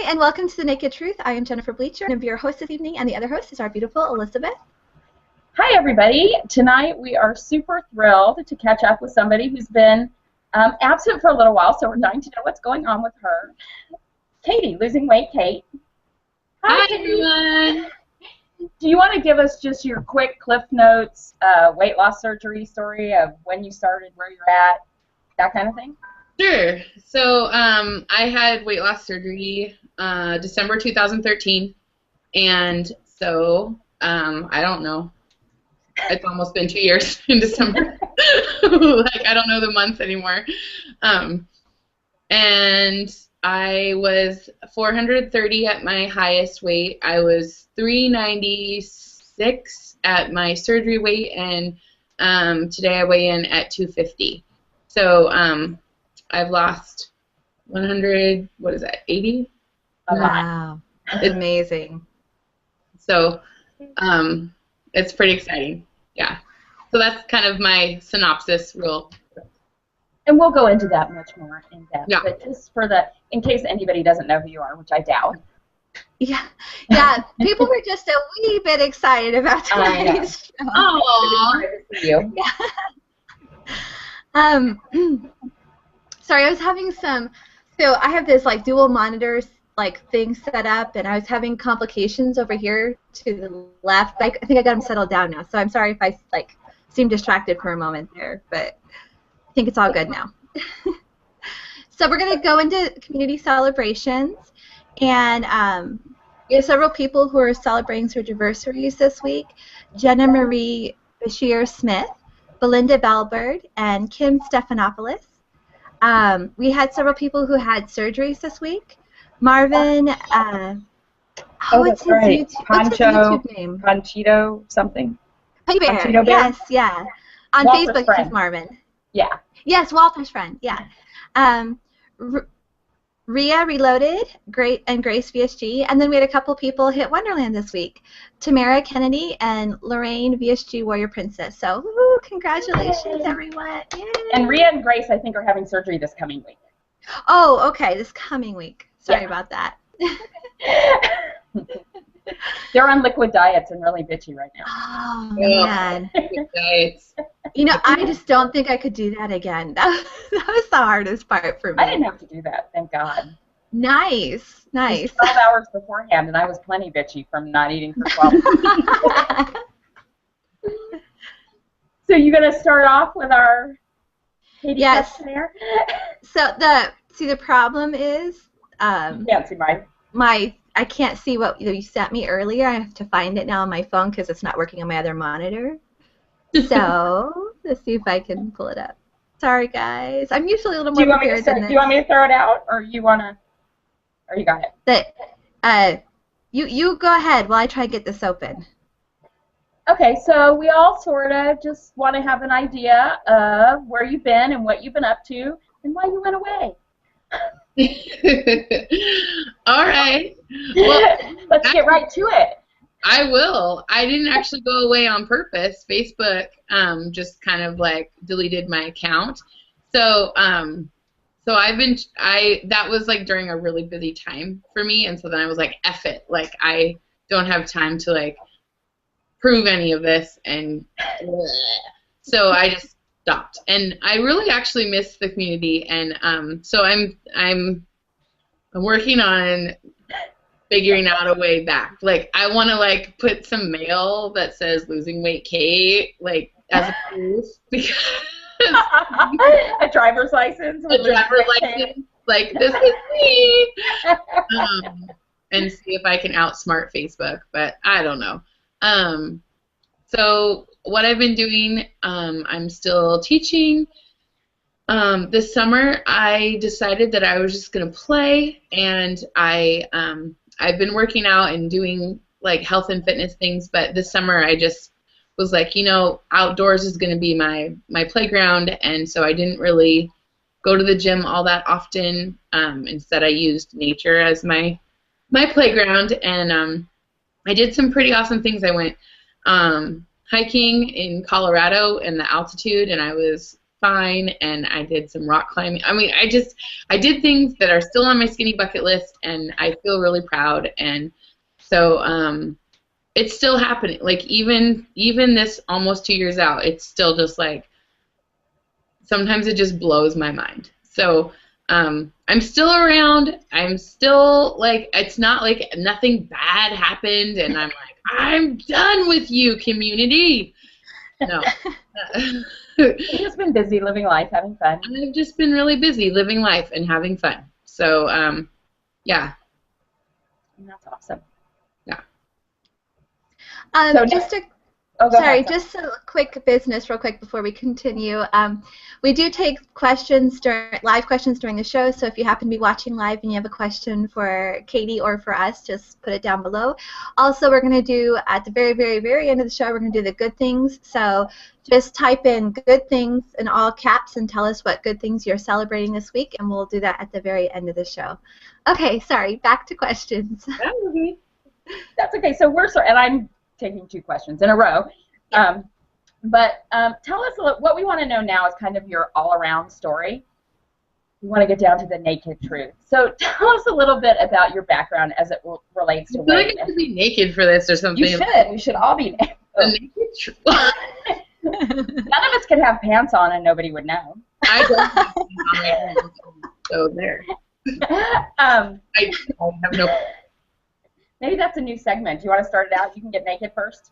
and welcome to The Naked Truth. I am Jennifer Bleacher, and I'll be your host this evening, and the other host is our beautiful Elizabeth. Hi, everybody. Tonight we are super thrilled to catch up with somebody who's been absent for a little while, so we're dying to know what's going on with her. Katie, Losing Weight, Kate. Hi, everyone. Do you want to give us just your quick Cliff Notes weight loss surgery story of when you started, where you're at, that kind of thing? Sure. So I had weight loss surgery December 2013, and so I don't know. It's almost been 2 years in December. Like, I don't know the months anymore. And I was 430 at my highest weight. I was 396 at my surgery weight, and today I weigh in at 250. So I've lost 100, what is that, 80? Wow, that's amazing. So it's pretty exciting, yeah. So that's kind of my synopsis real. And we'll go into that much more in depth, yeah. But just for in case anybody doesn't know who you are, which I doubt. Yeah, people were just a wee bit excited about today's show. Aww. You. Yeah. Sorry, I was having so I have this like dual monitors thing set up, and I was having complications over here to the left. I think I got them settled down now, so I'm sorry if I seem distracted for a moment there, but I think it's all good now. So we're going to go into community celebrations, and we have several people who are celebrating their anniversaries this week. Jenna Marie Bashir Smith, Belinda Balbird, and Kim Stephanopoulos. We had several people who had surgeries this week. Marvin, what's his YouTube name? Conchito something? Honey Bear. Conchito Bear? Yes, yeah. On Walter's Facebook, friend. he's Marvin. Yeah. Yes, Walter's friend, yeah. Rhea Reloaded, and Grace VSG, and then we had a couple people hit Wonderland this week. Tamara Kennedy and Lorraine VSG Warrior Princess. So, woo, congratulations, everyone. Yay. And Rhea and Grace, I think, are having surgery this coming week. Oh, okay, this coming week. Sorry about that. They're on liquid diets and really bitchy right now. Oh, man. Diets. You know, I just don't think I could do that again. That was the hardest part for me. I didn't have to do that, thank God. Nice. It was 12 hours beforehand, and I was plenty bitchy from not eating for 12 hours. So you're going to start off with our Katie questionnaire? So the problem is can't see I can't see what you sent me earlier. I have to find it now on my phone because it's not working on my other monitor. So let's see if I can pull it up. Sorry, guys. I'm usually a little more prepared than this. Do you want me to throw it out, or you got it? You go ahead while I try to get this open. Okay, so we all sort of just want to have an idea of where you've been and what you've been up to and why you went away. All right. Well, let's get right to it. I will. I didn't actually go away on purpose. Facebook just kind of deleted my account. So that was during a really busy time for me, and so then I was like, F it. I don't have time to prove any of this, and so I just stopped. And I really actually miss the community, and so I'm working on figuring out a way back. I want to put some mail that says "Losing Weight Kate" as a proof, because a driver's license. A driver's license. This is me. And see if I can outsmart Facebook, but I don't know. So what I've been doing, I'm still teaching. This summer, I decided that I was just gonna play, and I've been working out and doing health and fitness things, but this summer I just was outdoors is gonna be my playground, and so I didn't really go to the gym all that often. Instead, I used nature as my playground, and I did some pretty awesome things. I went hiking in Colorado in the altitude, and I was fine, and I did some rock climbing. I mean, I did things that are still on my skinny bucket list, and I feel really proud. And so it's still happening. Like even this almost 2 years out, it's still just like sometimes it just blows my mind. So I'm still around. I'm still like, it's not like nothing bad happened, and I'm like, I'm done with you, community. No. You've just been busy living life, having fun. I've just been really busy living life and having fun. So, yeah. That's awesome. Yeah. So just a Oh, go Sorry, ahead. just a quick business real quick before we continue. We do take questions live questions during the show, so if you happen to be watching live and you have a question for Katie or for us, just put it down below. Also, we're going to do, at the very, very, very end of the show, we're going to do the good things. So just type in good things in all caps and tell us what good things you're celebrating this week, and we'll do that at the very end of the show. Okay, sorry, back to questions. That's okay. So we're sorry, and I'm taking 2 questions in a row. But tell us what we want to know now is kind of your all-around story. We want to get down to the naked truth. So tell us a little bit about your background as it relates to weight. I feel like I should be naked for this or something. You should. We should all be naked. The naked truth. None of us could have pants on and nobody would know. I don't have pants on, so there. I have no. Maybe that's a new segment. Do you want to start it out? You can get naked first.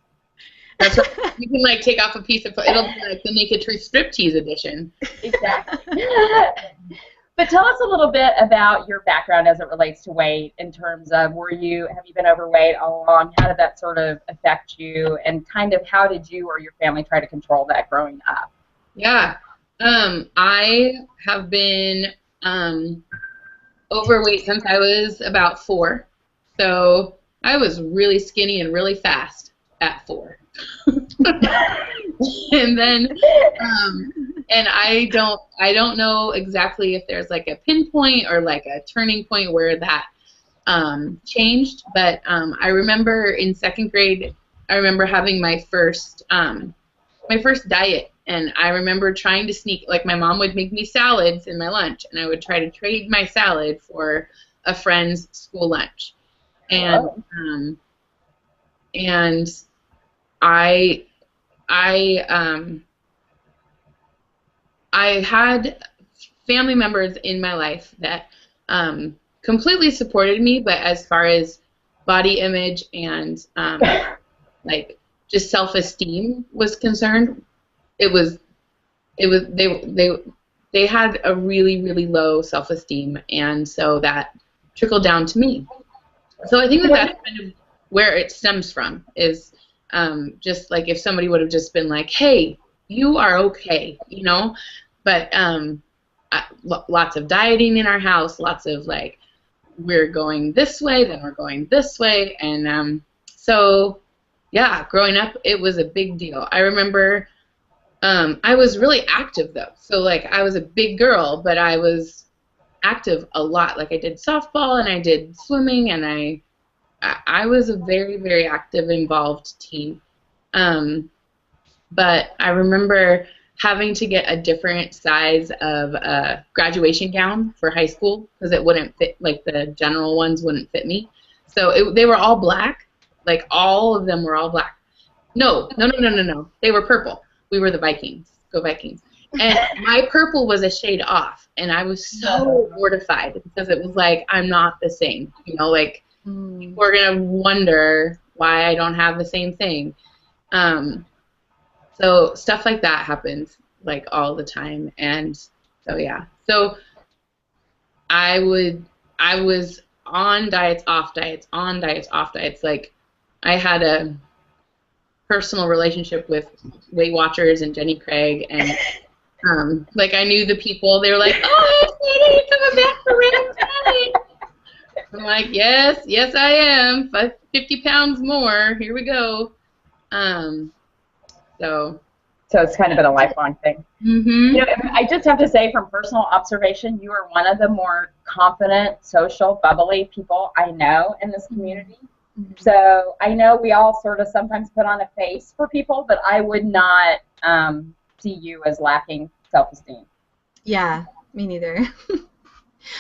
That's right. You can like take off a piece of. It'll be like the Naked Truth striptease edition. Exactly. But tell us a little bit about your background as it relates to weight. In terms of, have you been overweight all along? How did that sort of affect you? And kind of how did you or your family try to control that growing up? Yeah, I have been overweight since I was about 4. So I was really skinny and really fast at 4. And then, and I don't know exactly if there's like a pinpoint or like a turning point where that changed, but I remember in 2nd grade, I remember having my first diet, and I remember trying to sneak, like my mom would make me salads in my lunch, and I would try to trade my salad for a friend's school lunch. And I had family members in my life that completely supported me, but as far as body image and like just self-esteem was concerned, they had a really, really low self-esteem, and so that trickled down to me. So I think that's kind of where it stems from, is just like if somebody would have just been like, hey, you are okay, you know, but lots of dieting in our house, lots of like, we're going this way, then we're going this way, and so yeah, growing up, it was a big deal. I remember I was really active though, so like I was a big girl, but I was active a lot. Like I did softball and I did swimming, and I was a very, very active, involved teen. But I remember having to get a different size of graduation gown for high school because it wouldn't fit, like the general ones wouldn't fit me. So they were all black, like all of them were all black. No. They were purple. We were the Vikings. Go Vikings. And my purple was a shade off, and I was so mortified because it was like, I'm not the same. You know, like, we're going to wonder why I don't have the same thing. So stuff like that happens, like, all the time. And so, yeah. So I was on diets, off diets, on diets, off diets. Like, I had a personal relationship with Weight Watchers and Jenny Craig, and like I knew the people. They were like, "Oh, hey, coming back for random time." I'm like, yes, I am. 50 pounds more. Here we go. So it's kind of been a lifelong thing. Mm-hmm. You know, I just have to say, from personal observation, you are one of the more confident, social, bubbly people I know in this community. Mm-hmm. So I know we all sort of sometimes put on a face for people, but I would not see you as lacking self-esteem. Yeah, me neither.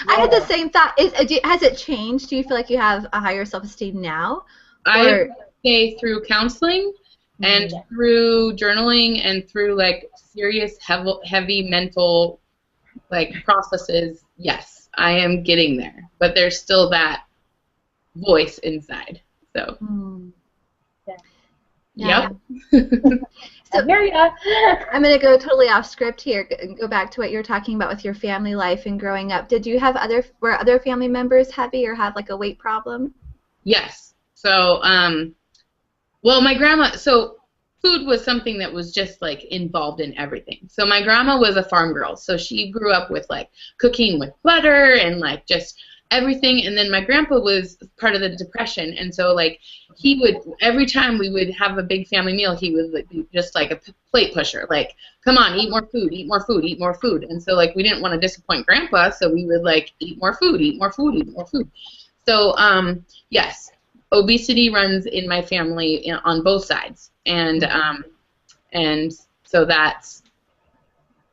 I had the same thought. Has it changed? Do you feel like you have a higher self-esteem now? I Or would say through counseling and through journaling and through like serious heavy mental like processes, yes, I am getting there. But there's still that voice inside. So yeah. So here you go. I'm going to go totally off script here and go back to what you were talking about with your family life and growing up. Did you have were other family members heavy or had like a weight problem? Yes. So, well, my grandma, so food was something that was just like involved in everything. So my grandma was a farm girl. So she grew up with like cooking with butter and like just everything. And then my grandpa was part of the Depression. And so like he would, every time we would have a big family meal, he would like, be just like a plate pusher. Like, come on, eat more food, eat more food, eat more food. And so like we didn't want to disappoint grandpa. So we would like eat more food, eat more food, eat more food. So yes, obesity runs in my family on both sides. And so that's,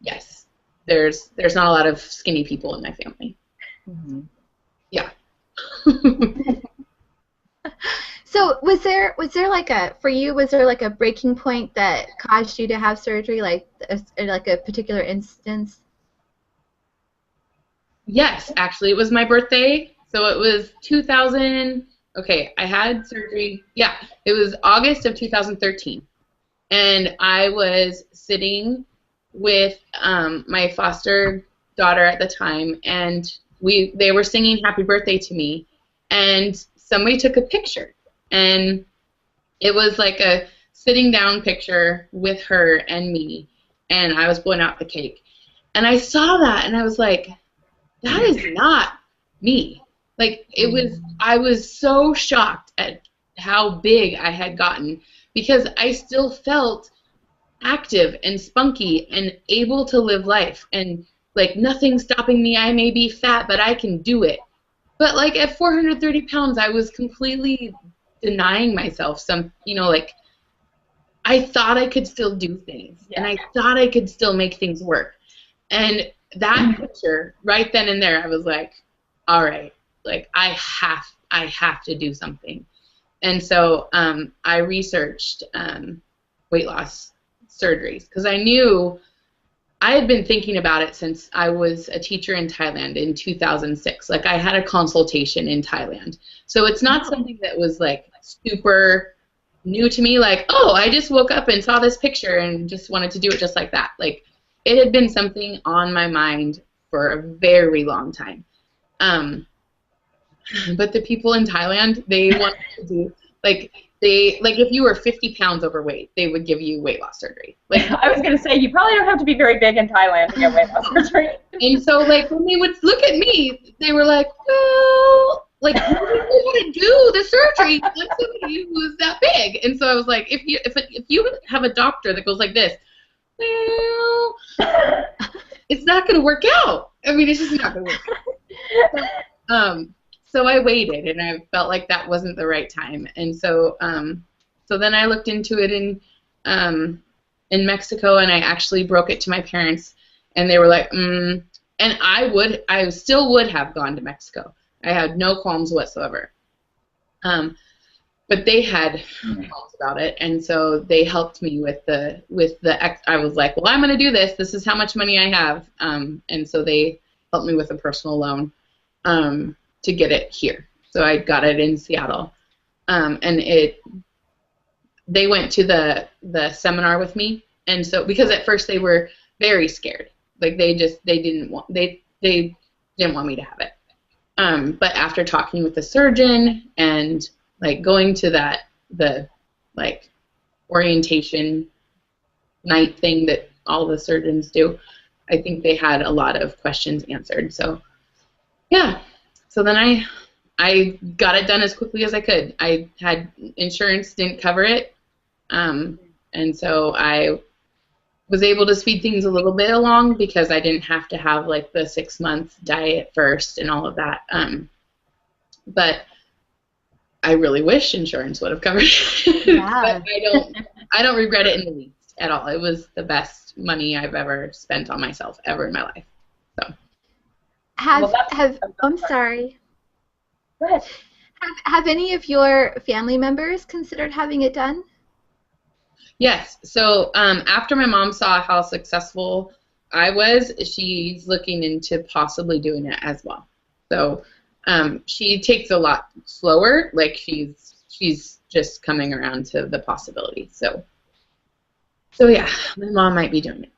yes, there's not a lot of skinny people in my family. Yeah. So was there like for you, was there like a breaking point that caused you to have surgery, like a particular instance? Yes, actually, it was my birthday. So it was 2000. Okay, I had surgery. Yeah, it was August of 2013. And I was sitting with my foster daughter at the time, and they were singing happy birthday to me, and somebody took a picture. And it was like a sitting down picture with her and me, and I was blowing out the cake. And I saw that, and I was like, that is not me. Like, I was so shocked at how big I had gotten, because I still felt active and spunky and able to live life, and like nothing stopping me. I may be fat, but I can do it. But like at 430 pounds, I was completely denying myself like I thought I could still do things, and I thought I could still make things work. And that picture right then and there, I was like, all right, like I have to do something. And so I researched weight loss surgeries, because I knew I had been thinking about it since I was a teacher in Thailand in 2006. Like, I had a consultation in Thailand. So it's not something that was like super new to me, like, oh, I just woke up and saw this picture and just wanted to do it just like that. Like, it had been something on my mind for a very long time. But the people in Thailand, they wanted to do, like if you were 50 pounds overweight, they would give you weight loss surgery. Like, I was going to say, you probably don't have to be very big in Thailand to get weight loss surgery. And so, like, when they would look at me, they were like, well, like, how do you want to do the surgery on somebody who's that big? And so I was like, if you have a doctor that goes like this, well, it's not going to work out. I mean, it's just not going to work out. So I waited, and I felt like that wasn't the right time. And so so then I looked into it in Mexico, and I actually broke it to my parents, and they were like, and I still would have gone to Mexico. I had no qualms whatsoever. But they had qualms about it, and so they helped me with the I was like, well, I'm going to do this. This is how much money I have. And so they helped me with a personal loan to get it here. So I got it in Seattle. And they went to the seminar with me, and so, because at first they were very scared. Like, they didn't want me to have it. But after talking with the surgeon and like going to the like orientation night thing that all the surgeons do, I think they had a lot of questions answered. So yeah, so then I got it done as quickly as I could. I had insurance, didn't cover it, and so I was able to speed things a little bit along, because I didn't have to have like the 6-month diet first and all of that. But I really wish insurance would have covered it. Yeah. But I don't regret it in the least. waste at all. It was the best money I've ever spent on myself ever in my life. So I'm sorry. Go ahead. Have any of your family members considered having it done? yes. So after my mom saw how successful I was, she's looking into possibly doing it as well. So she takes a lot slower. Like she's just coming around to the possibility. So yeah, my mom might be doing it.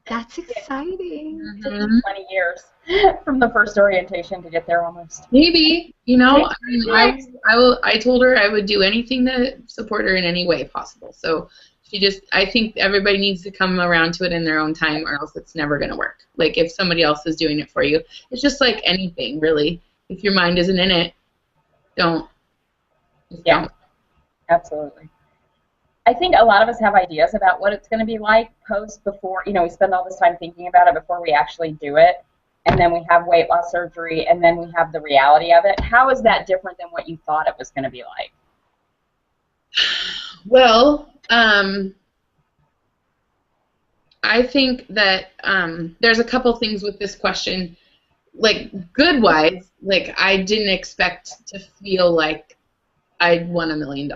That's exciting. It took me 20 years from the first orientation to get there almost. Maybe, you know, I mean, I told her I would do anything to support her in any way possible. So I think everybody needs to come around to it in their own time, or else it's never going to work. Like if somebody else is doing it for you, it's just like anything, really. If your mind isn't in it, don't. Yeah, absolutely. I think a lot of us have ideas about what it's going to be like before, you know, we spend all this time thinking about it before we actually do it, and then we have weight loss surgery, and then we have the reality of it. How is that different than what you thought it was going to be like? Well, I think that there's a couple things with this question. Like, good-wise, like, I didn't expect to feel like I'd won $1 million,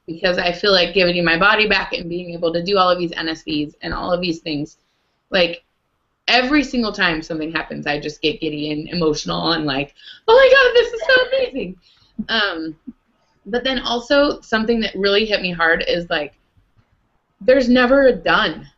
because I feel like giving my body back and being able to do all of these NSVs and all of these things, like every single time something happens, I just get giddy and emotional and like, oh my God, this is so amazing. But then also something that really hit me hard is like, there's never a done.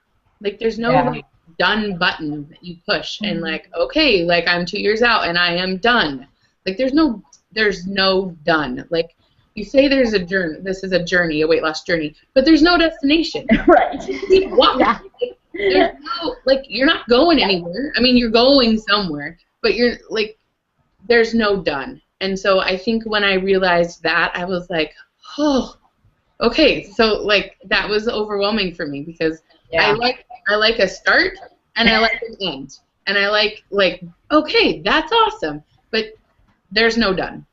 Like there's no like done button that you push and like, okay, like I'm 2 years out and I am done. Like there's no done. Like you say there's a journey, this is a journey, a weight loss journey, but there's no destination. Right. You keep walking. Yeah. There's no, like, you're not going anywhere. I mean, you're going somewhere, but you're, like, there's no done. And so I think when I realized that, I was like, oh, okay. So, like, that was overwhelming for me because I like a start and I like an end. And I like, okay, that's awesome, but there's no done.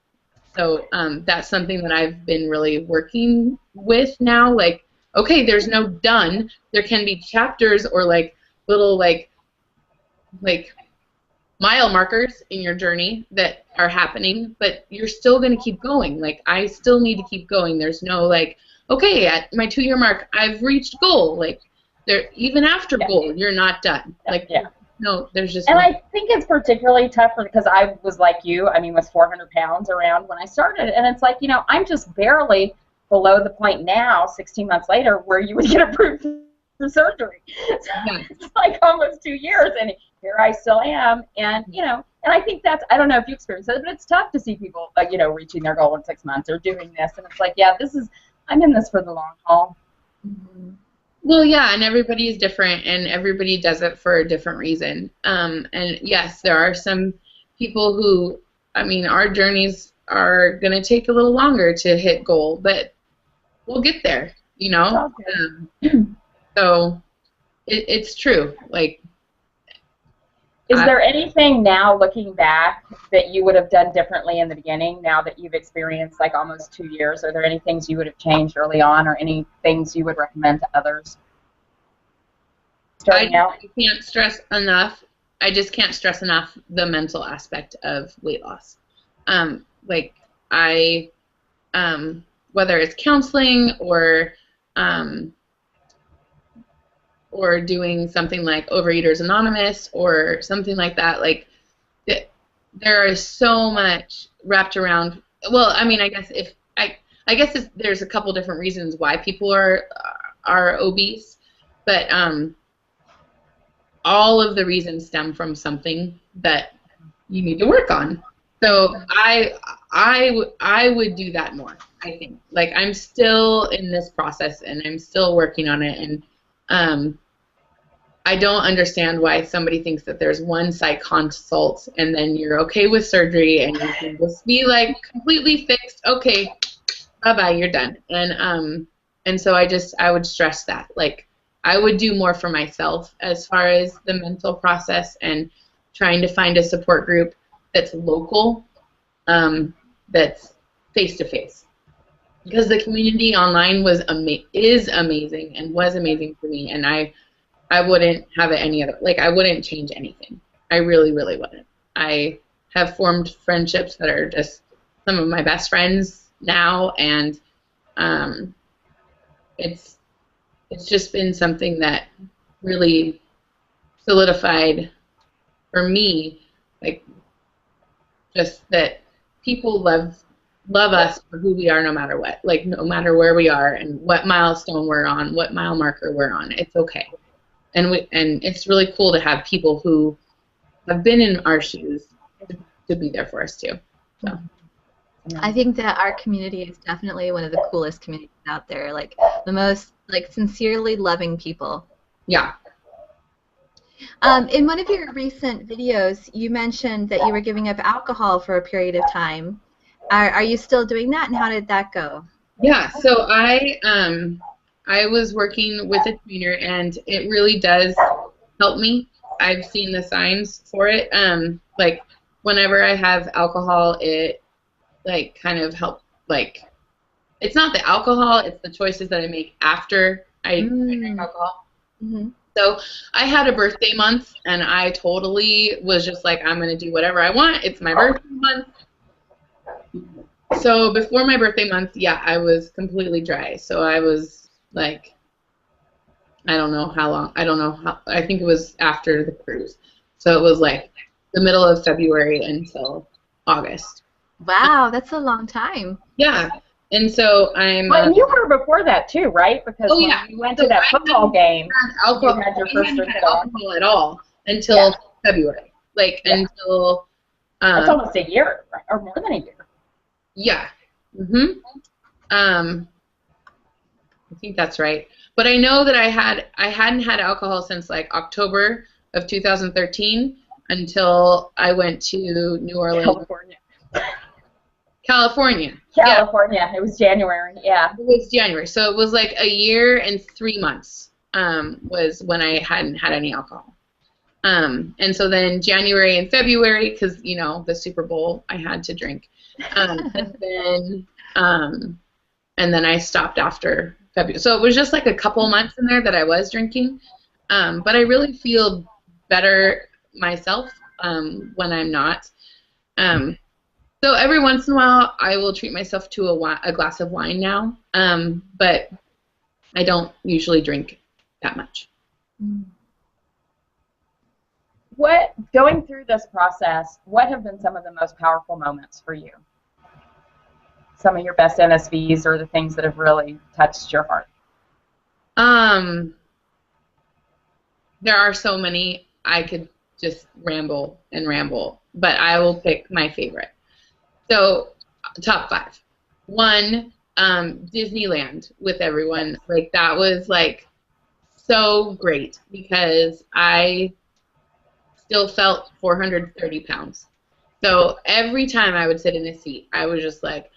So that's something that I've been really working with now. Like, okay, there's no done. There can be chapters or like little like mile markers in your journey that are happening, but you're still going to keep going. Like, I still need to keep going. There's no like, okay, at my 2-year mark, I've reached goal. Like, there, even after goal, you're not done. Like, no, there's just. And no. I think it's particularly tough because I was like you. I mean, was 400 pounds around when I started, and it's like, you know, I'm just barely below the point now, 16 months later, where you would get approved for surgery. So it's like almost 2 years, and here I still am. And you know, and I think that's, I don't know if you experience it, but it's tough to see people, you know, reaching their goal in 6 months or doing this, and it's like, yeah, I'm in this for the long haul. Mm-hmm. Well, yeah, and everybody is different, and everybody does it for a different reason. And yes, there are some people who, I mean, our journeys are going to take a little longer to hit goal, but we'll get there, you know? So it's true. Like, is there anything now, looking back, that you would have done differently in the beginning now that you've experienced like almost 2 years? Are there any things you would have changed early on, or any things you would recommend to others starting out? I can't stress enough. I just can't stress enough the mental aspect of weight loss. Like, whether it's counseling or doing something like Overeaters Anonymous or something like that, like there is so much wrapped around. Well, I mean, I guess there's a couple different reasons why people are obese, but all of the reasons stem from something that you need to work on. So I would do that more, I think. Like, I'm still in this process and I'm still working on it, and I don't understand why somebody thinks that there's one psych consult and then you're okay with surgery and you can just be like completely fixed. Okay, bye-bye, you're done. And so I would stress that. Like, I would do more for myself as far as the mental process and trying to find a support group that's local, that's face-to-face. because the community online was is amazing and was amazing for me, and I wouldn't have it any other, like I wouldn't change anything. I really, really wouldn't. I have formed friendships that are just some of my best friends now, and it's just been something that really solidified for me, like just that people love us for who we are no matter what, like no matter where we are and what milestone we're on, what mile marker we're on. It's okay. And it's really cool to have people who have been in our shoes to be there for us too. So I think that our community is definitely one of the coolest communities out there, like the most like sincerely loving people. Yeah. In one of your recent videos, you mentioned that you were giving up alcohol for a period of time. Are you still doing that, and how did that go? Yeah, so I was working with a trainer, and it really does help me. I've seen the signs for it. Like whenever I have alcohol, it like kind of help. Like it's not the alcohol; it's the choices that I make after I drink alcohol. Mm-hmm. So I had a birthday month, and I totally was just like, I'm gonna do whatever I want. It's my birthday month. So before my birthday month, yeah, I was completely dry. So I was like, I don't know how long. I don't know how. I think it was after the cruise. So it was like the middle of February until August. Wow, that's a long time. Yeah. And so I'm. Well, and you were before that too, right? Because when you went to that football game, alcohol, you had your I first hadn't drink had alcohol at all until February. Like until. That's almost a year, or more than a year. Yeah. I think that's right. But I know that I hadn't had alcohol since like October of 2013 until I went to New Orleans. California. Yeah. It was January. Yeah. It was January. So it was like a year and 3 months was when I hadn't had any alcohol. And so then January and February, because you know the Super Bowl, I had to drink. And then I stopped after February. So it was just like a couple months in there that I was drinking. But I really feel better myself when I'm not. So every once in a while, I will treat myself to a glass of wine now. But I don't usually drink that much. Going through this process, what have been some of the most powerful moments for you? Some of your best NSVs or the things that have really touched your heart? There are so many. I could just ramble and ramble, but I will pick my favorite. So, top 5. 1, Disneyland with everyone. Like that was like so great because I still felt 430 pounds. So every time I would sit in a seat, I was just like,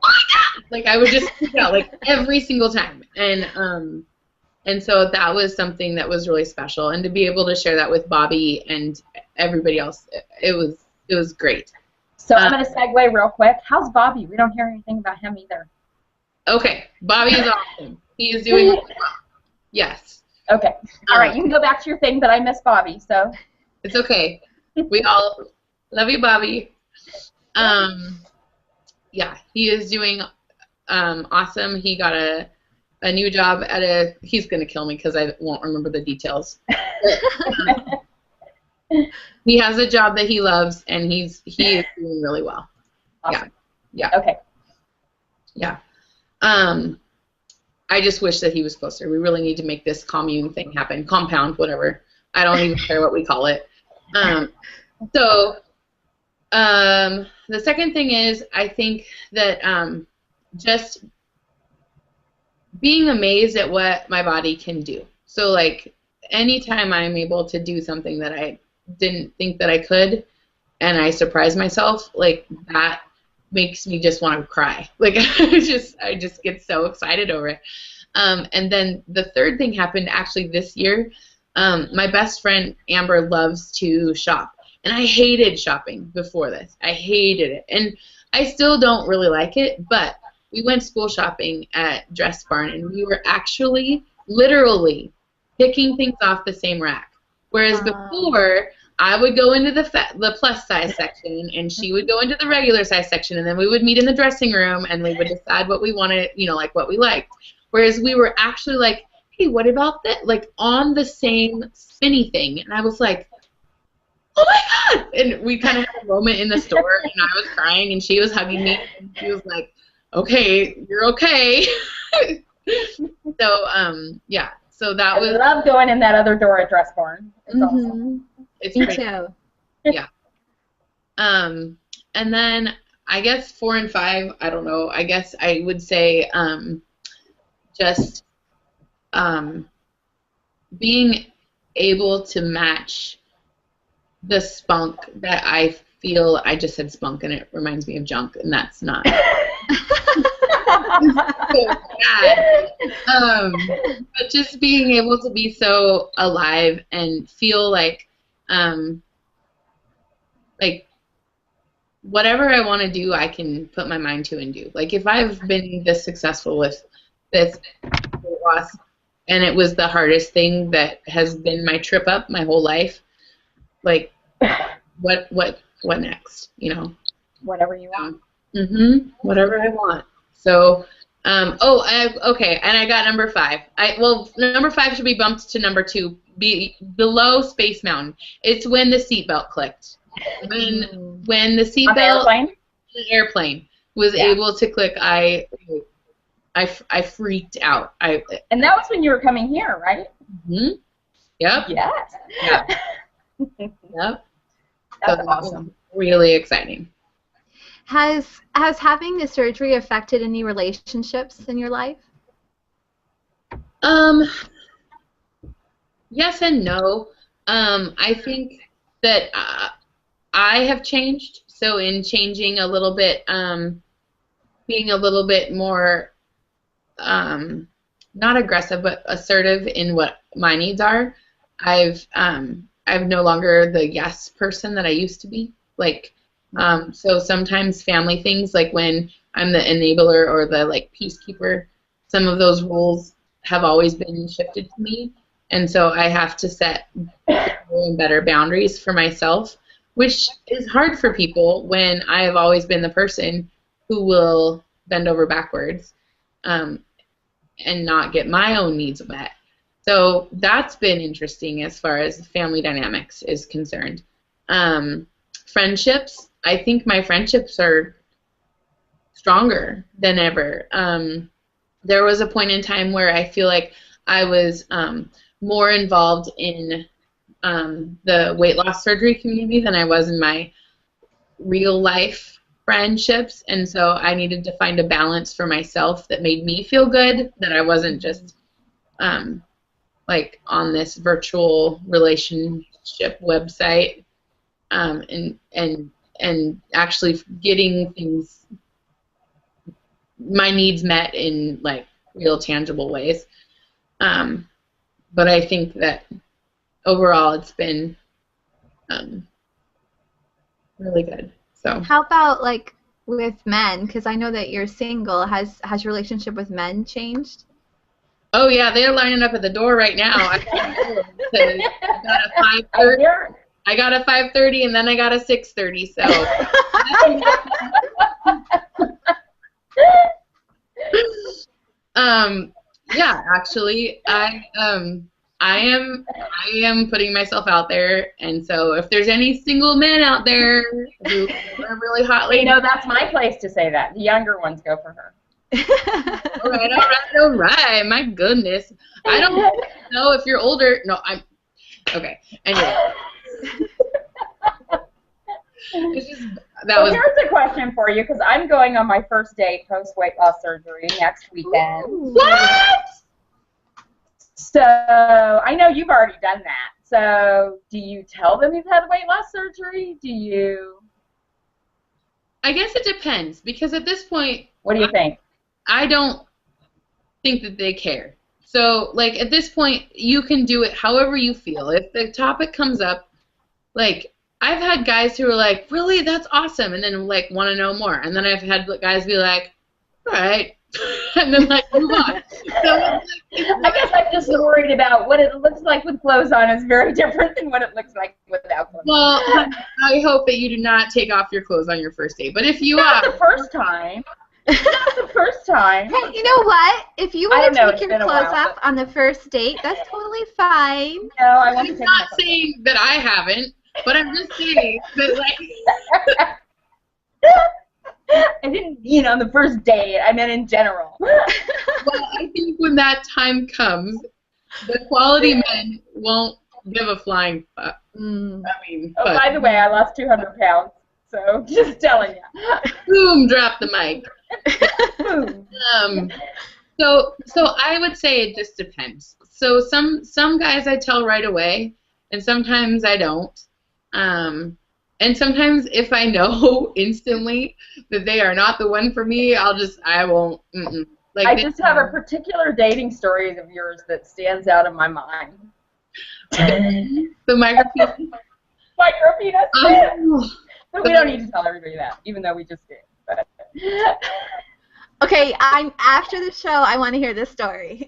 oh my God! Like I would just freak out like every single time. And so that was something that was really special. And to be able to share that with Bobby and everybody else, it was great. So I'm going to segue real quick. How's Bobby? We don't hear anything about him either. Okay. Bobby is awesome. He is doing really well. Yes. Okay. All right. You can go back to your thing, but I miss Bobby, so. It's okay. We all love you, Bobby. Yeah, he is doing awesome. He got a new job at he's going to kill me because I won't remember the details. He has a job that he loves, and he is doing really well. Awesome. Yeah. Okay. Yeah. I just wish that he was closer. We really need to make this commune thing happen. Compound, whatever. I don't even care what we call it. The second thing is I think that just being amazed at what my body can do. So like anytime I'm able to do something that I didn't think that I could and I surprise myself, like that makes me just want to cry. Like I just get so excited over it. And then the third thing happened actually this year. My best friend Amber loves to shop, and I hated shopping before this. I hated it, and I still don't really like it, but we went school shopping at Dress Barn, and we were actually literally picking things off the same rack. Whereas before, I would go into the plus size section, and she would go into the regular size section, and then we would meet in the dressing room, and we would decide what we wanted, you know, like what we liked. Whereas we were actually like, hey, what about that? Like on the same spinny thing, and I was like, oh my God! And we kind of had a moment in the store, and I was crying, and she was hugging me, and she was like, okay, you're okay. So, yeah. So that was. I love going in that other door at Dress Barn. It's awesome. It's Me great. too. Yeah. And then I guess 4 and 5, I don't know. I guess I would say just being able to match the spunk that I feel. I just said spunk, and it reminds me of junk, and that's not. But just being able to be so alive and feel like whatever I want to do, I can put my mind to and do. Like if I've been this successful with this weight loss, and it was the hardest thing that has been my trip up my whole life, like what next? You know. Whatever you want. Whatever I want. So, okay, and I got number 5. Number 5 should be bumped to number 2, be below Space Mountain. It's when the seatbelt clicked. When the seatbelt airplane was able to click, I freaked out. And that was when you were coming here, right? Yep. Yes. Yep. Yep. That's awesome. Really exciting. Has having the surgery affected any relationships in your life? Yes and no. I think that I have changed. So in changing a little bit, being a little bit more not aggressive but assertive in what my needs are, I'm no longer the yes person that I used to be. Like. So sometimes family things, like when I'm the enabler or the like peacekeeper, some of those roles have always been shifted to me, and so I have to set better boundaries for myself, which is hard for people when I have always been the person who will bend over backwards and not get my own needs met. So that's been interesting as far as family dynamics is concerned. Friendships. I think my friendships are stronger than ever. There was a point in time where I feel like I was more involved in the weight loss surgery community than I was in my real life friendships, and so I needed to find a balance for myself that made me feel good, that I wasn't just like on this virtual relationship website and actually getting things, my needs met in like real tangible ways. But I think that overall it's been really good. So how about like with men? Because I know that you're single. Has your relationship with men changed? Oh yeah, they're lining up at the door right now. I got a 5:30. I got a 5:30 and then I got a 6:30. So yeah, actually I am putting myself out there, and so if there's any single men out there who are really hot ladies, you know, that's my place to say that. The younger ones go for her. all right. My goodness, I don't know if you're older. No, I'm okay. Anyway. It's just, here's a question for you, because I'm going on my first date post weight loss surgery next weekend. Ooh. What? So I know you've already done that. So do you tell them you've had weight loss surgery? Do you? I guess it depends, because at this point, what do you think? I don't think that they care. So like at this point, you can do it however you feel. If the topic comes up, like I've had guys who are like, really, that's awesome, and then like want to know more, and then I've had guys be like, all right, and then like move on. So I guess I'm just worried about what it looks like with clothes on is very different than what it looks like without clothes on. well, I hope that you do not take off your clothes on your first date. But if you Not are, the first time. Not the first time. Hey, you know what? If you I want don't know, to it's take your been a clothes while, off on the first date, that's totally fine. No, I want to I'm take not my saying that I haven't, but I'm just saying that like. I didn't mean on the first date. I meant in general. Well, I think when that time comes, the quality men won't give a flying fuck. Mm. I mean, Oh, but by the way, I lost 200 pounds. So just telling you. boom, drop the mic. Boom. So I would say it just depends. So some guys I tell right away, and sometimes I don't. And sometimes if I know instantly that they are not the one for me, I won't. Like I just have a particular dating story of yours that stands out in my mind. the micropenis. Micropenis. Oh, But we don't need to tell everybody that, even though we just did. But. Okay, after the show, I want to hear this story.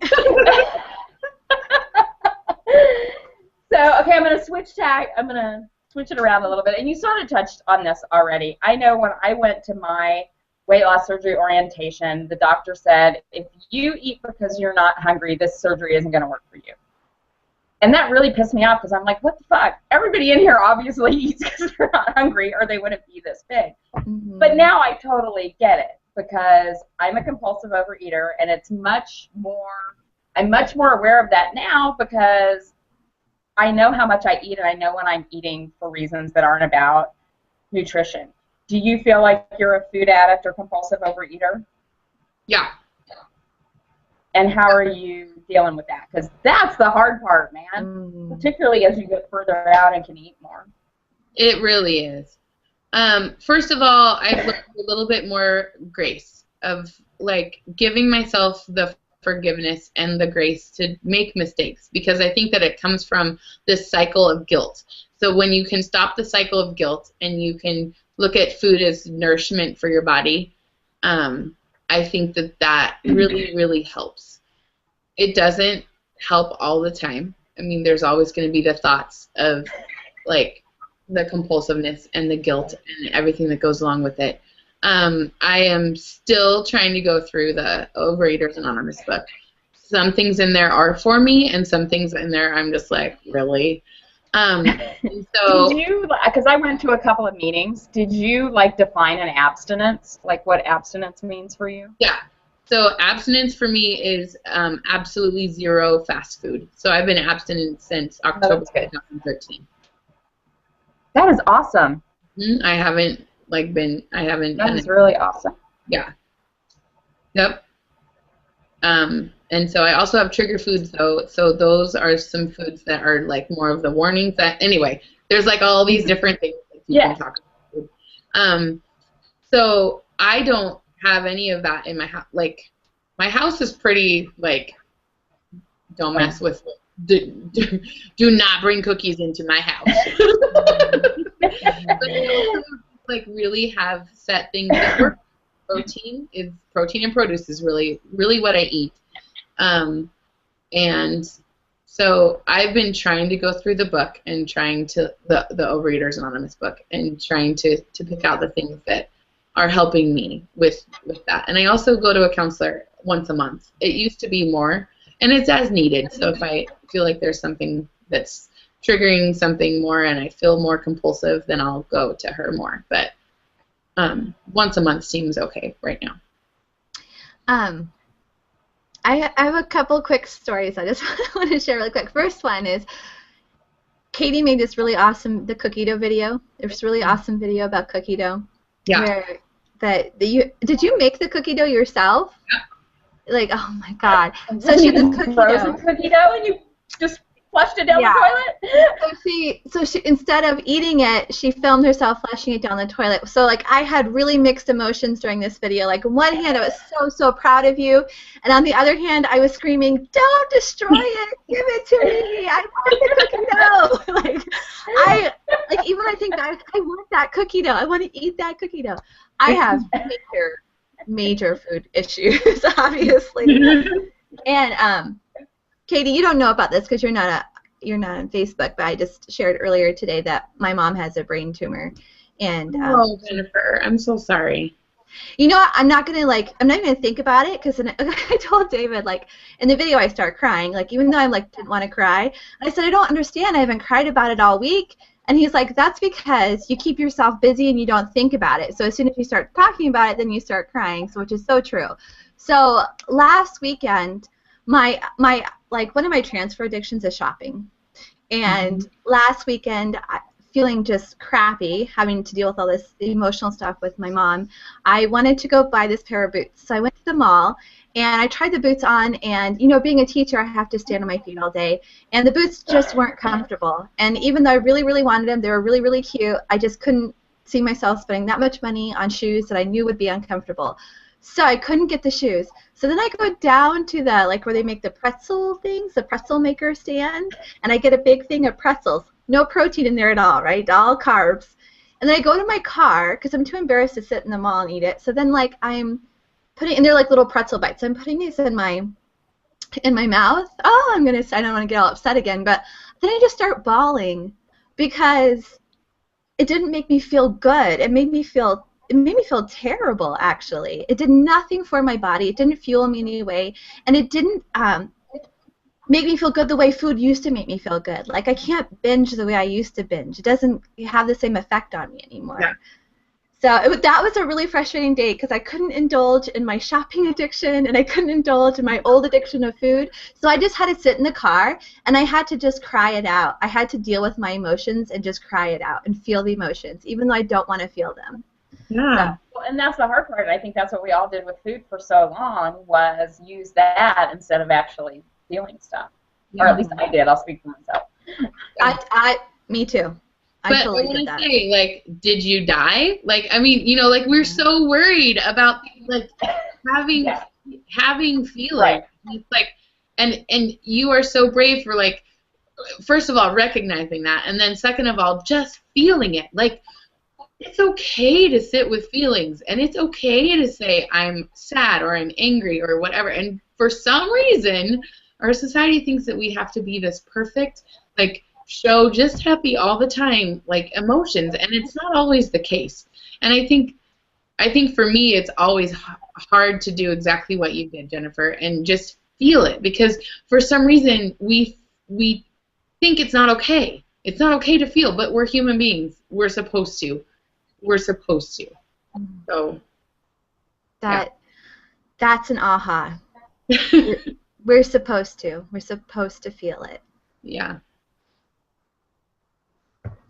So, okay, I'm going to switch it around a little bit. And you sort of touched on this already. I know when I went to my weight loss surgery orientation, the doctor said, if you eat because you're not hungry, this surgery isn't going to work for you. And that really pissed me off because I'm like, what the fuck? Everybody in here obviously eats because they're not hungry or they wouldn't be this big. Mm-hmm. But now I totally get it because I'm a compulsive overeater and I'm much more aware of that now because I know how much I eat and I know when I'm eating for reasons that aren't about nutrition. Do you feel like you're a food addict or compulsive overeater? yeah. And how are you dealing with that? Because that's the hard part, man. Particularly as you get further out and can eat more. It really is. First of all, I've learned a little bit more grace of like giving myself the forgiveness and the grace to make mistakes because I think that it comes from this cycle of guilt. So when you can stop the cycle of guilt and you can look at food as nourishment for your body, I think that really, really helps. It doesn't help all the time. I mean, there's always going to be the thoughts of like the compulsiveness and the guilt and everything that goes along with it. I am still trying to go through the Overeaters Anonymous book. Some things in there are for me, and some things in there I'm just like, really? So did you, because I went to a couple of meetings, did you like define an abstinence, like what abstinence means for you? Yeah. So abstinence for me is absolutely zero fast food. So I've been abstinent since October 2013. That is awesome. I haven't That is really awesome. Yeah. Yep. And so I also have trigger foods though. So those are some foods that are like more of the warnings that anyway, there's like all these different things that you can talk about. So I don't have any of that in my house. Like my house is pretty like don't mess with do not bring cookies into my house. But I also like really have set things that work. Protein and produce is really what I eat. And so I've been trying to go through the book and trying to the Overeaters Anonymous book and trying to pick out the things that are helping me with that. And I also go to a counselor once a month. It used to be more, and it's as needed. So if I feel like there's something that's triggering something more and I feel more compulsive, then I'll go to her more. But once a month seems okay right now. I have a couple quick stories I just want to share really quick. First one is Katie made this really awesome cookie dough video. There's a really awesome video about cookie dough. Yeah. Did you make the cookie dough yourself? Yeah. Like, oh my God. So she did frozen cookie dough and you just flushed it down the toilet? So she instead of eating it, she filmed herself flushing it down the toilet. So like I had really mixed emotions during this video. Like on one hand I was so proud of you, and on the other hand I was screaming, "Don't destroy it! Give it to me! I want the cookie dough!" Even I think that I want that cookie dough. I want to eat that cookie dough. I have major major food issues, obviously. And Katie, you don't know about this because you're not on Facebook, but I just shared earlier today that my mom has a brain tumor, and Oh, Jennifer, I'm so sorry. you know what? I'm not even gonna think about it because I told David, like, in the video I start crying, like, even though I didn't want to cry. I said I don't understand. I haven't cried about it all week, and he's like, that's because you keep yourself busy and you don't think about it. So as soon as you start talking about it, then you start crying. So which is so true. So last weekend, my one of my transfer addictions is shopping, and last weekend, feeling just crappy, having to deal with all this emotional stuff with my mom, I wanted to go buy this pair of boots. So I went to the mall, and I tried the boots on, and, you know, being a teacher, I have to stand on my feet all day, and the boots just weren't comfortable. And even though I really, really wanted them, they were really, really cute, I just couldn't see myself spending that much money on shoes that I knew would be uncomfortable. So I couldn't get the shoes. So then I go down to the, like, where they make the pretzel things, the pretzel maker stand, and I get a big thing of pretzels. No protein in there at all, right? All carbs. And then I go to my car because I'm too embarrassed to sit in the mall and eat it. So then, like, I'm putting, and they're like little pretzel bites. So I'm putting these in my mouth. Oh, I don't want to get all upset again, but then I just start bawling because it didn't make me feel good. It made me feel terrible, actually. It did nothing for my body. It didn't fuel me in any way, and it didn't make me feel good the way food used to make me feel good. Like, I can't binge the way I used to binge. It doesn't have the same effect on me anymore. Yeah. So that was a really frustrating day because I couldn't indulge in my shopping addiction, and I couldn't indulge in my old addiction of food. So I just had to sit in the car, and I had to just cry it out. I had to deal with my emotions and just cry it out and feel the emotions, even though I don't want to feel them. Yeah. Well, and that's the hard part. I think that's what we all did with food for so long, was use that instead of actually feeling stuff. Yeah. Or at least I did. I'll speak for myself. Me too. But I want to say, like, did you die? Like, I mean, you know, like, we're so worried about, like, having feelings. Right. It's like, and you are so brave for, like, first of all, recognizing that, and then second of all, just feeling it. Like, it's okay to sit with feelings, and it's okay to say I'm sad or I'm angry or whatever. And for some reason, our society thinks that we have to be this perfect, like, show just happy all the time, like, emotions, and it's not always the case. And I think for me, it's always hard to do exactly what you did, Jennifer, and just feel it, because for some reason we think it's not okay. It's not okay to feel, but we're human beings. We're supposed to. So that's an aha. We're supposed to. We're supposed to feel it. Yeah.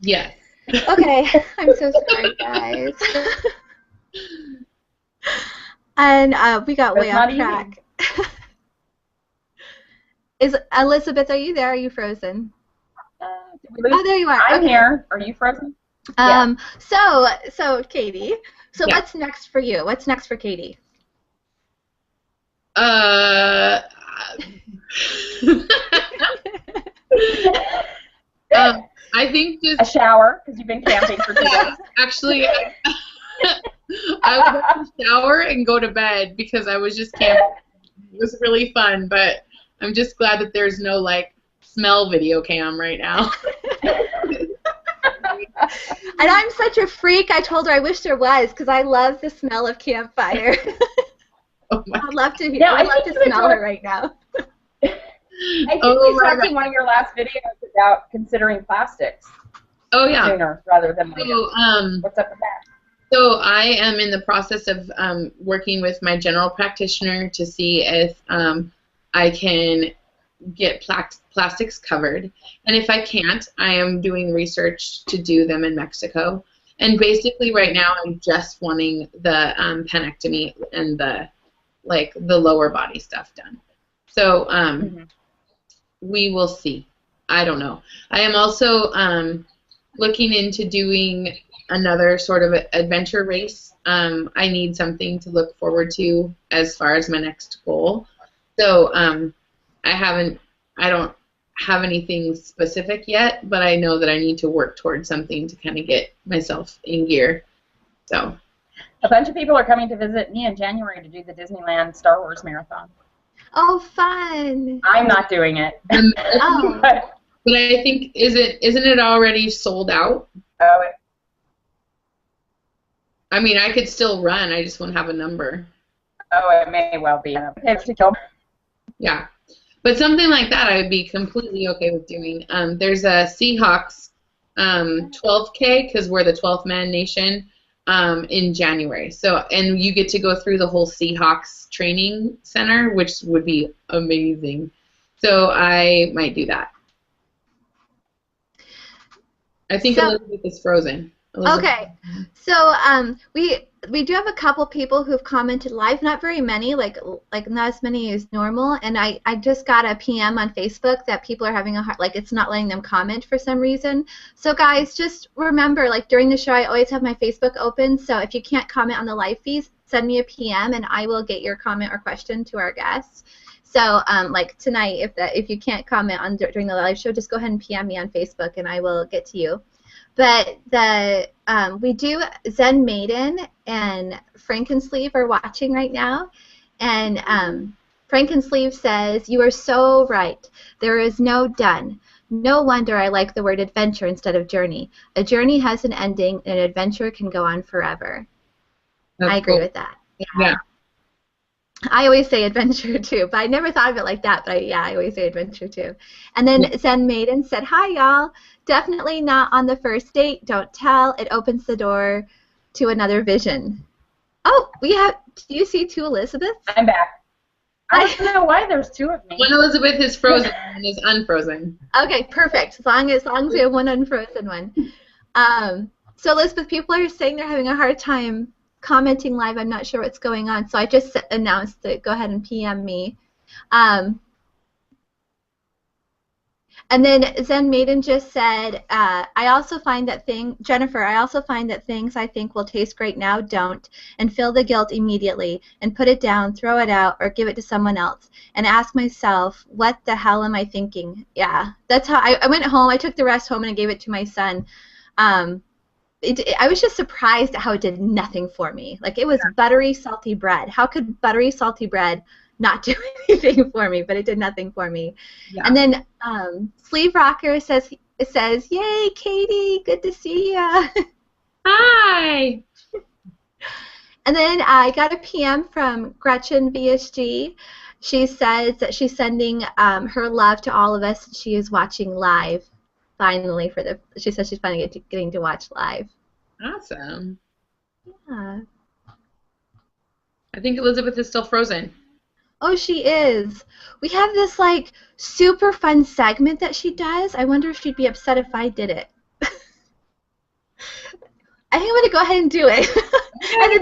Yes. Okay. I'm so sorry, guys. And we got way off track. Is Elizabeth? Are you there? Are you frozen? Oh, there you are. I'm here. Are you frozen? Yeah. So Katie. So yeah. What's next for you? What's next for Katie? I think just a shower, because you've been camping for 2 days. Actually, I would go to shower and go to bed because I was just camping. It was really fun, but I'm just glad that there's no, like, smell video cam right now. And I'm such a freak. I told her I wish there was, because I love the smell of campfire. Oh my I'd love to smell her right now. I think we talked in one of your last videos about considering plastics. Oh yeah. Sooner rather than later. So, what's up with that? So I am in the process of working with my general practitioner to see if I can get plastics covered, and if I can't, I am doing research to do them in Mexico. And basically, right now, I'm just wanting the penectomy and the lower body stuff done. So we will see. I don't know. I am also looking into doing another sort of adventure race. I need something to look forward to as far as my next goal. So I don't have anything specific yet, but I know that I need to work towards something to kind of get myself in gear. So A bunch of people are coming to visit me in January to do the Disneyland Star Wars marathon. Oh, fun. I'm not doing it. Oh. But I think isn't it already sold out? oh, I mean, I could still run. I just won't have a number. it may well be. Yeah. But something like that I would be completely okay with doing. There's a Seahawks 12K, because we're the 12th man nation, in January. So, and you get to go through the whole Seahawks training center, which would be amazing. So I might do that. I think Elizabeth is frozen. Elizabeth. Okay, so we do have a couple people who've commented live, not very many, like not as many as normal, and I just got a PM on Facebook that people are having a hard, like it's not letting them comment for some reason. So guys, just remember, like during the show I always have my Facebook open, so if you can't comment on the live feeds, send me a PM and I will get your comment or question to our guests. So like tonight, if you can't comment on during the live show, just go ahead and PM me on Facebook and I will get to you. But we do, Zen Maiden and Frankensleeve are watching right now, and Frankensleeve says, "You are so right. There is no done. No wonder I like the word adventure instead of journey. A journey has an ending, and an adventure can go on forever." I agree with that. Yeah. I always say adventure too, but I never thought of it like that. But I always say adventure too. And then Zen Maiden said, "Hi y'all. Definitely not on the first date. Don't tell. It opens the door to another vision." Oh, we have. Do you see two Elizabeths? I'm back. I don't know why there's two of me. One Elizabeth is frozen and is unfrozen. Okay, perfect. As long as we have one unfrozen one. So Elizabeth, people are saying they're having a hard time commenting live. I'm not sure what's going on, so I just announced that go ahead and PM me. And then Zen Maiden just said, I also find that Jennifer, I also find that things I think will taste great now don't, and feel the guilt immediately, and put it down, throw it out, or give it to someone else, and ask myself, what the hell am I thinking? Yeah, that's how I went home, I took the rest home and I gave it to my son. I was just surprised at how it did nothing for me. Like, it was buttery, salty bread. How could buttery, salty bread not do anything for me? But it did nothing for me. Yeah. And then Sleeve Rocker says, "Yay, Katie, good to see ya." Hi. And then I got a PM from Gretchen VSG. She says that she's sending her love to all of us. She is watching live. Finally, she says she's finally getting to watch live. Awesome. Yeah. I think Elizabeth is still frozen. Oh, she is. We have this like super fun segment that she does. I wonder if she'd be upset if I did it. I think I'm gonna go ahead and do it. And then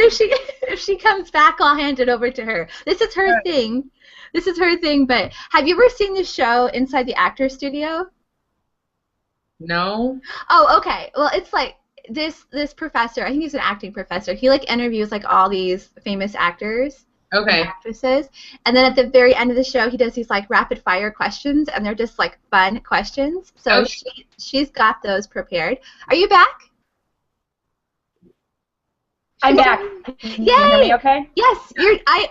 if she comes back, I'll hand it over to her. This is her thing. This is her thing. But have you ever seen the show Inside the Actors Studio? No. Oh, okay. Well, it's like this professor, I think he's an acting professor. He like interviews like all these famous actors and actresses. And then at the very end of the show, he does these like rapid fire questions, and they're just like fun questions. So she's got those prepared. Are you back? I'm back. Yay! Can you hear me okay? Yes.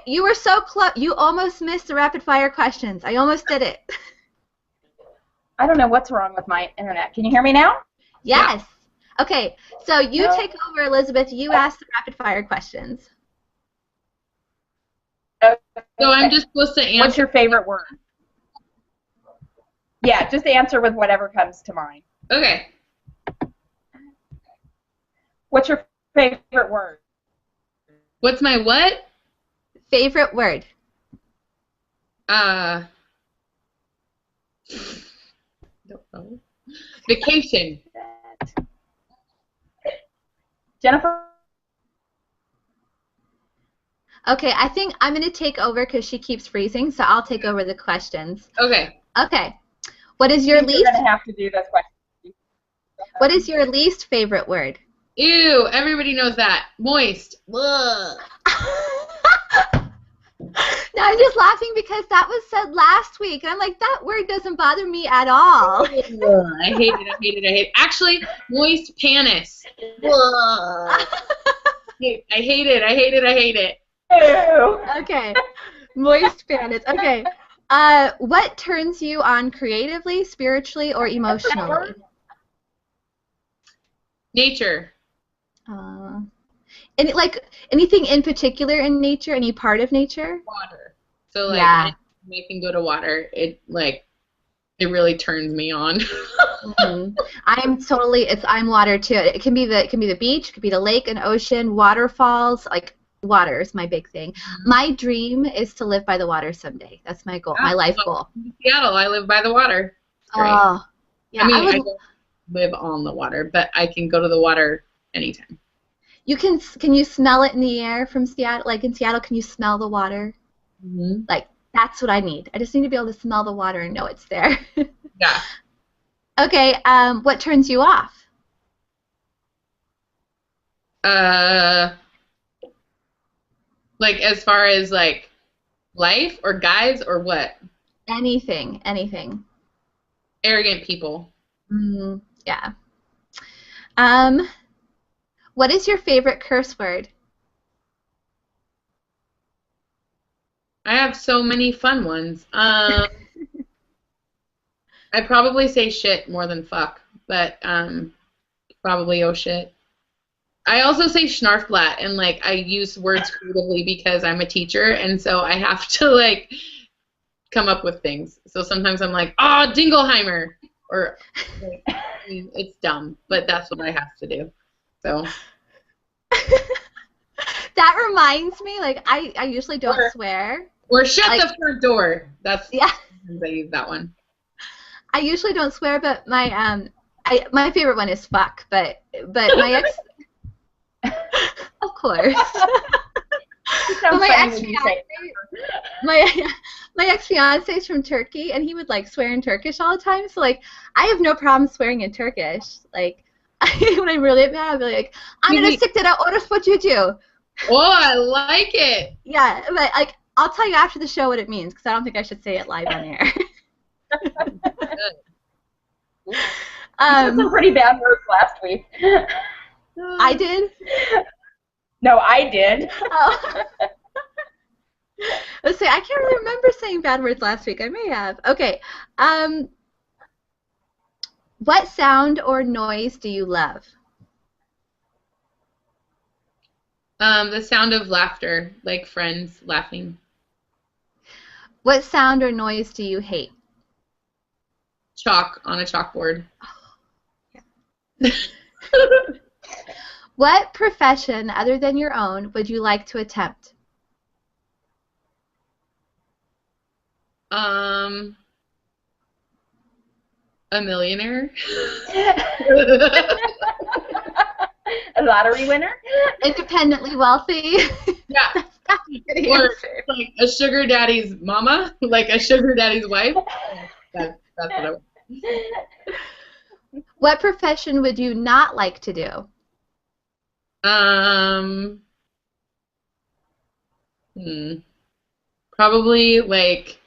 You were so close. You almost missed the rapid fire questions. I almost did it. I don't know what's wrong with my internet. Can you hear me now? Yes. Yeah. Okay, so you take over, Elizabeth. You ask the rapid fire questions. Okay. So I'm just supposed to answer. What's your favorite word? Yeah, just answer with whatever comes to mind. Okay. What's your favorite word? What's my what? Favorite word. Don't know. Vacation. Jennifer? Okay, I think I'm going to take over because she keeps freezing, so I'll take over the questions. Okay. Okay. What is your least? You're going to have to do this question. What is your least favorite word? Ew, everybody knows that. Moist. Ugh. No, I'm just laughing because that was said last week, and I'm like, that word doesn't bother me at all. I hate it. Actually, moist panis. Ugh. I hate it. I hate it. I hate it. Ew. Okay. Moist bandits. Okay. What turns you on creatively, spiritually, or emotionally? Nature. Uh, anything in particular in nature? Any part of nature? Water. So like Yeah. anytime I can go to water, it really turns me on. I'm water too. It can be the beach, it could be the lake, an ocean, waterfalls. Like water is my big thing. My dream is to live by the water someday. That's my goal, my life goal. In Seattle, I live by the water. It's great. Oh, yeah. I mean, I don't live on the water, but I can go to the water anytime. Can you smell it in the air from Seattle? Like in Seattle, can you smell the water? Mm-hmm. Like that's what I need. I just need to be able to smell the water and know it's there. Yeah. Okay. What turns you off? Like as far as like life or guys or what? Anything. Arrogant people. Yeah. What is your favorite curse word? I have so many fun ones. I probably say shit more than fuck, but probably oh shit. I also say snarfblat, and like I use words creatively because I'm a teacher, and so I have to like come up with things. So sometimes I'm like, oh, Dingleheimer, or like, I mean, it's dumb, but that's what I have to do. So that reminds me, like I usually don't swear. Or shut like, the front door. That's yeah. I use that one. I usually don't swear, but my favorite one is fuck. But my ex, of course. My ex-fiance is from Turkey, and he would like swear in Turkish all the time. So like, I have no problem swearing in Turkish. Like, when I'm really mad, I'll be like, I'm gonna stick to that. What you do? Oh, I like it. Yeah, but like, I'll tell you after the show what it means because I don't think I should say it live on air. Some pretty bad words last week. I did? No, I did. Oh. Let's see. I can't really remember saying bad words last week. I may have. Okay. What sound or noise do you love? The sound of laughter, like friends laughing. What sound or noise do you hate? Chalk on a chalkboard. Oh, yeah. What profession other than your own would you like to attempt? A millionaire. A lottery winner? Independently wealthy? Yeah. Or like a sugar daddy's mama, like a sugar daddy's wife. That's what I want. What profession would you not like to do? Probably like,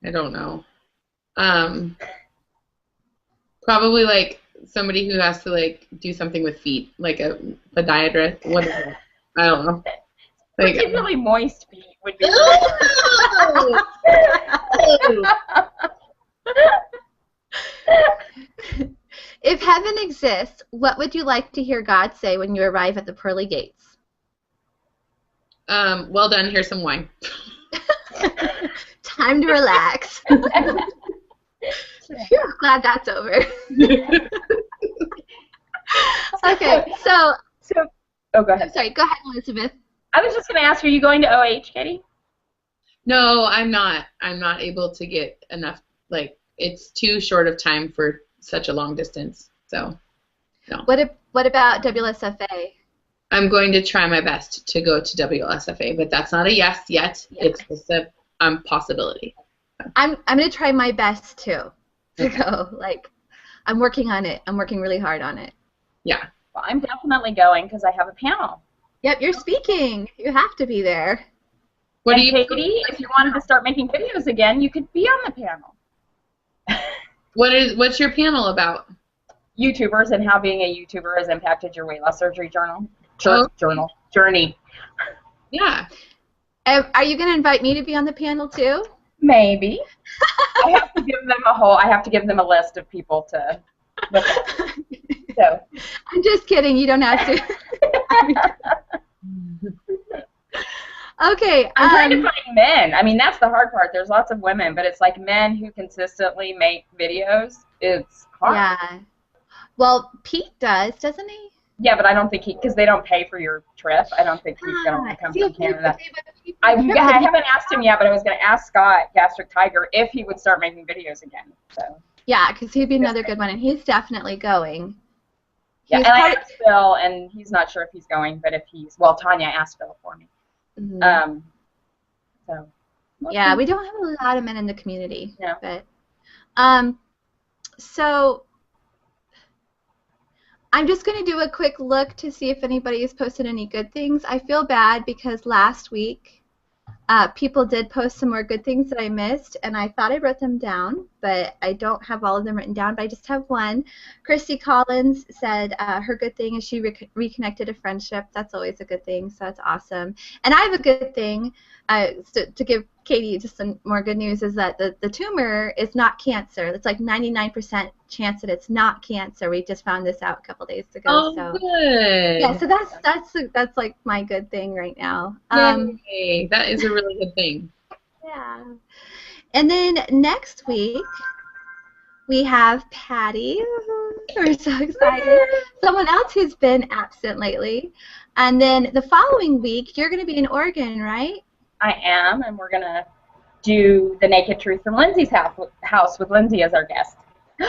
I don't know. Probably like somebody who has to like do something with feet, like a podiatrist. What is it? I don't know. Like, particularly moist feet would be. If heaven exists, what would you like to hear God say when you arrive at the pearly gates? Well done. Here's some wine. Time to relax. Phew, glad that's over. Okay, so oh, go ahead. Sorry, go ahead, Elizabeth. I was just going to ask, are you going to OH, Katie? No, I'm not. I'm not able to get enough. Like, it's too short of time for such a long distance. So, no. What about WSFA? I'm going to try my best to go to WSFA, but that's not a yes yet. Yeah. It's just a possibility. So. I'm going to try my best too to go. Like, I'm working on it. I'm working really hard on it. Yeah. Well, I'm definitely going because I have a panel. Yep, you're speaking. You have to be there. What do you, Katie? If you wanted to start making videos again, you could be on the panel. What's your panel about? YouTubers and how being a YouTuber has impacted your weight loss surgery journey. Yeah. Are you going to invite me to be on the panel too? Maybe. I have to give them a list of people to look at. So. I'm just kidding. You don't have to. Okay. I'm trying to find men. I mean, that's the hard part. There's lots of women, but it's like men who consistently make videos. It's hard. Yeah. Well, Pete does, doesn't he? Yeah, but I don't think because they don't pay for your trip. I don't think he's going to come from Canada. I haven't asked him yet, but I was going to ask Scott, Gastric Tiger, if he would start making videos again. So. Yeah, because he'd be another good one, and he's definitely going. Yeah, and I asked Phil, and he's not sure if he's going, but Tanya asked Phil for me. Mm-hmm. So. Yeah, we don't have a lot of men in the community. No. But, so I'm just going to do a quick look to see if anybody has posted any good things. I feel bad because last week people did post some more good things that I missed, and I thought I wrote them down, but I don't have all of them written down, but I just have one. Christy Collins said her good thing is she reconnected a friendship. That's always a good thing, so that's awesome. And I have a good thing to give Katie just some more good news is that the tumor is not cancer. It's like 99% chance that it's not cancer. We just found this out a couple days ago. Oh, so good. yeah, so that's like my good thing right now. Yay. That is a really good thing. Yeah. And then next week we have Patty. We're so excited. Someone else who's been absent lately. And then the following week you're going to be in Oregon, right? I am, and we're going to do the Naked Truth from Lindsay's house with Lindsay as our guest. Yay!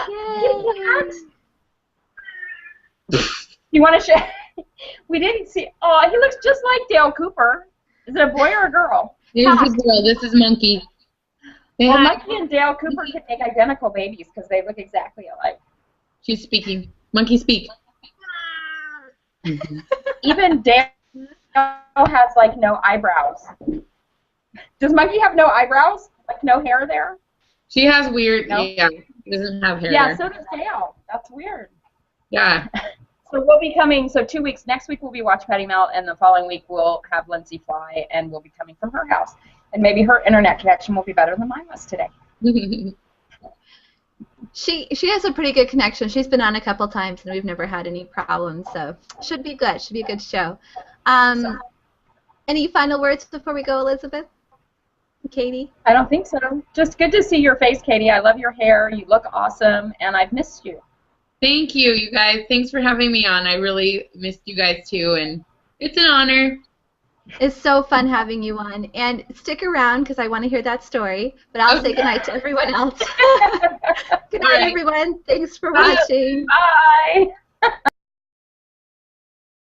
You want to share? We didn't see. Oh, he looks just like Dale Cooper. Is it a boy or a girl? It is a girl. This is Monkey. Yeah. Well, Monkey and Dale Cooper could make identical babies because they look exactly alike. She's speaking. Monkey, speak. Even Dale has like no eyebrows. Does Monkey have no eyebrows? Like no hair there? She has weird. No? Yeah. She doesn't have hair. Yeah, there. so does Dale. That's weird. Yeah. So we'll be coming. So 2 weeks. Next week we'll be Watch Patty Melt, and the following week we'll have Lindsay fly, and we'll be coming from her house. And maybe her internet connection will be better than mine was today. She has a pretty good connection. She's been on a couple times, and we've never had any problems. So should be good. Should be a good show. Any final words before we go, Elizabeth? Katie? I don't think so. Just good to see your face, Katie. I love your hair. You look awesome, and I've missed you. Thank you, you guys. Thanks for having me on. I really missed you guys, too, and it's an honor. It's so fun having you on. And stick around because I want to hear that story. But I'll say goodnight to everyone else. Good night, everyone. Thanks for watching. Bye.